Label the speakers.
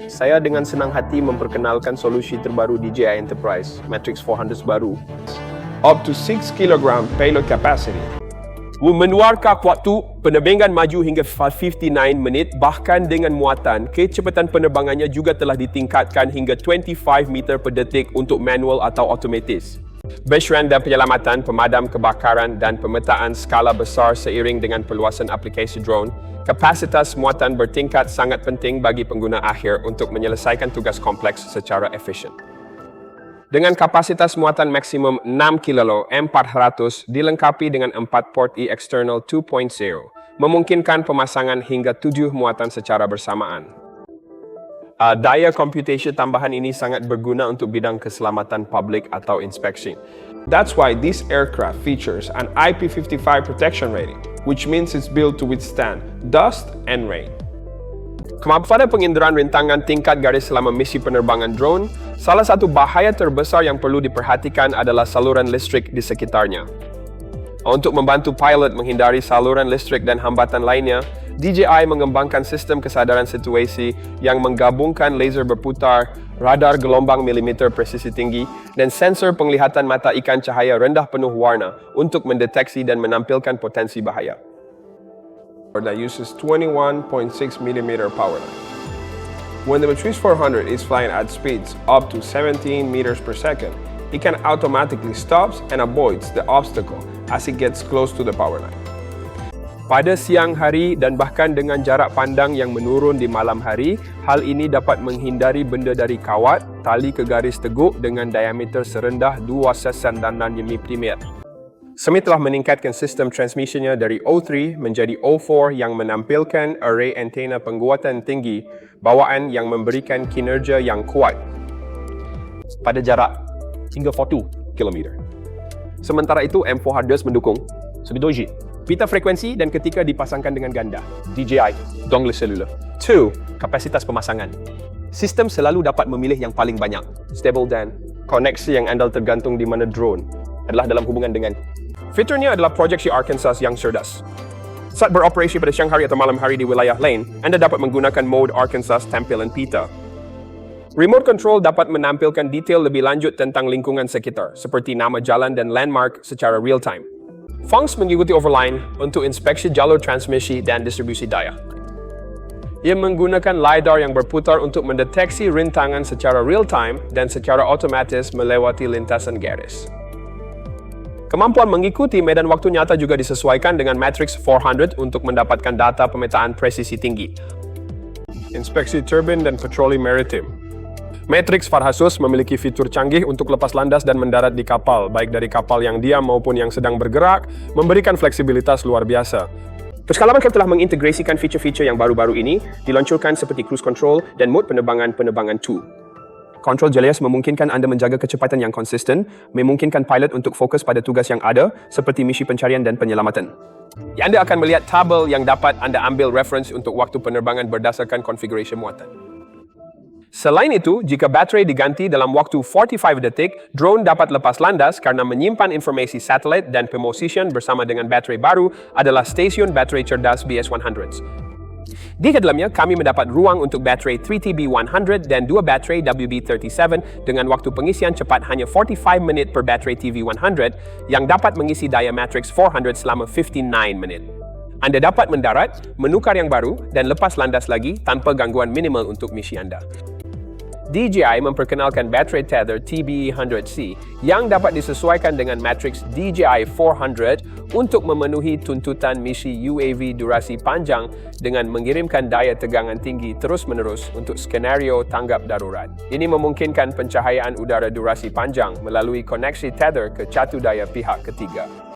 Speaker 1: Saya dengan senang hati memperkenalkan solusi terbaru DJI Enterprise, Matrice 400 baru.
Speaker 2: Up to 6 kg payload capacity.
Speaker 1: Menuarkan waktu penerbangan maju hingga 59 minit, bahkan dengan muatan, kecepatan penerbangannya juga telah ditingkatkan hingga 25 meter per detik untuk manual atau otomatis. Besiran dan penyelamatan, pemadam kebakaran dan pemetaan skala besar seiring dengan perluasan aplikasi drone, kapasitas muatan bertingkat sangat penting bagi pengguna akhir untuk menyelesaikan tugas kompleks secara efisien. Dengan kapasitas muatan maksimum 6 kg M400 dilengkapi dengan 4 port e-external 2.0, memungkinkan pemasangan hingga 7 muatan secara bersamaan. Daya computation tambahan ini sangat berguna untuk bidang keselamatan publik atau inspeksi.
Speaker 2: That's why this aircraft features an IP55 protection rating, which means it's built to withstand dust and rain.
Speaker 1: Kemampuan penginderaan rintangan tingkat garis selama misi penerbangan drone, salah satu bahaya terbesar yang perlu diperhatikan adalah saluran listrik di sekitarnya. Untuk membantu pilot menghindari saluran listrik dan hambatan lainnya, DJI mengembangkan sistem kesadaran situasi yang menggabungkan laser berputar, radar gelombang milimeter presisi tinggi, dan sensor penglihatan mata ikan cahaya rendah penuh warna untuk mendeteksi dan menampilkan potensi bahaya.
Speaker 2: That uses 21.6 mm power line. When the Matrice 400 is flying at speeds up to 17 meters per second, it can automatically stop and avoids the obstacle as it gets close to the power line.
Speaker 1: Pada siang hari dan bahkan dengan jarak pandang yang menurun di malam hari, hal ini dapat menghindari benda dari kawat, tali ke garis teguk dengan diameter serendah 2,9 mm. Semi telah meningkatkan sistem transmisinya dari O3 menjadi O4 yang menampilkan array antena penguatan tinggi, bawaan yang memberikan kinerja yang kuat pada jarak hingga 42 km. Sementara itu, M400 mendukung Subidojit, pita frekuensi dan ketika dipasangkan dengan ganda, DJI dongle seluler. 2. Kapasitas pemasangan. Sistem selalu dapat memilih yang paling banyak, stable dan koneksi yang andal tergantung di mana drone adalah dalam hubungan dengan. Fiturnya adalah proyeksi Arkansas yang cerdas. Saat beroperasi pada siang hari atau malam hari di wilayah lain, Anda dapat menggunakan mode Arkansas tampilan pita. Remote control dapat menampilkan detail lebih lanjut tentang lingkungan sekitar, seperti nama jalan dan landmark secara real-time. Funks mengikuti overline untuk inspeksi jalur transmisi dan distribusi daya. Ia menggunakan LiDAR yang berputar untuk mendeteksi rintangan secara real-time dan secara otomatis melewati lintasan garis. Kemampuan mengikuti medan waktu nyata juga disesuaikan dengan Matrice 400 untuk mendapatkan data pemetaan presisi tinggi.
Speaker 2: Inspeksi turbin dan patroli maritim.
Speaker 1: Matrice 400 memiliki fitur canggih untuk lepas landas dan mendarat di kapal, baik dari kapal yang diam maupun yang sedang bergerak, memberikan fleksibilitas luar biasa. Persekalaman telah mengintegrasikan fitur-fitur yang baru-baru ini, diluncurkan seperti cruise control dan mode penerbangan 2. Kontrol jelas memungkinkan anda menjaga kecepatan yang konsisten, memungkinkan pilot untuk fokus pada tugas yang ada, seperti misi pencarian dan penyelamatan. Anda akan melihat tabel yang dapat anda ambil reference untuk waktu penerbangan berdasarkan konfigurasi muatan. Selain itu, jika baterai diganti dalam waktu 45 detik, drone dapat lepas landas karena menyimpan informasi satelit dan peposition bersama dengan baterai baru adalah stasiun baterai cerdas BS100. Di dalamnya, kami mendapat ruang untuk baterai 3TB100 dan 2 baterai WB37 dengan waktu pengisian cepat hanya 45 minit per baterai TV100 yang dapat mengisi daya Matrice 400 selama 59 minit. Anda dapat mendarat, menukar yang baru dan lepas landas lagi tanpa gangguan minimal untuk misi anda. DJI memperkenalkan baterai tether TB100C yang dapat disesuaikan dengan Matrice DJI 400 untuk memenuhi tuntutan misi UAV durasi panjang dengan mengirimkan daya tegangan tinggi terus-menerus untuk skenario tanggap darurat. Ini memungkinkan pencahayaan udara durasi panjang melalui koneksi tether ke catu daya pihak ketiga.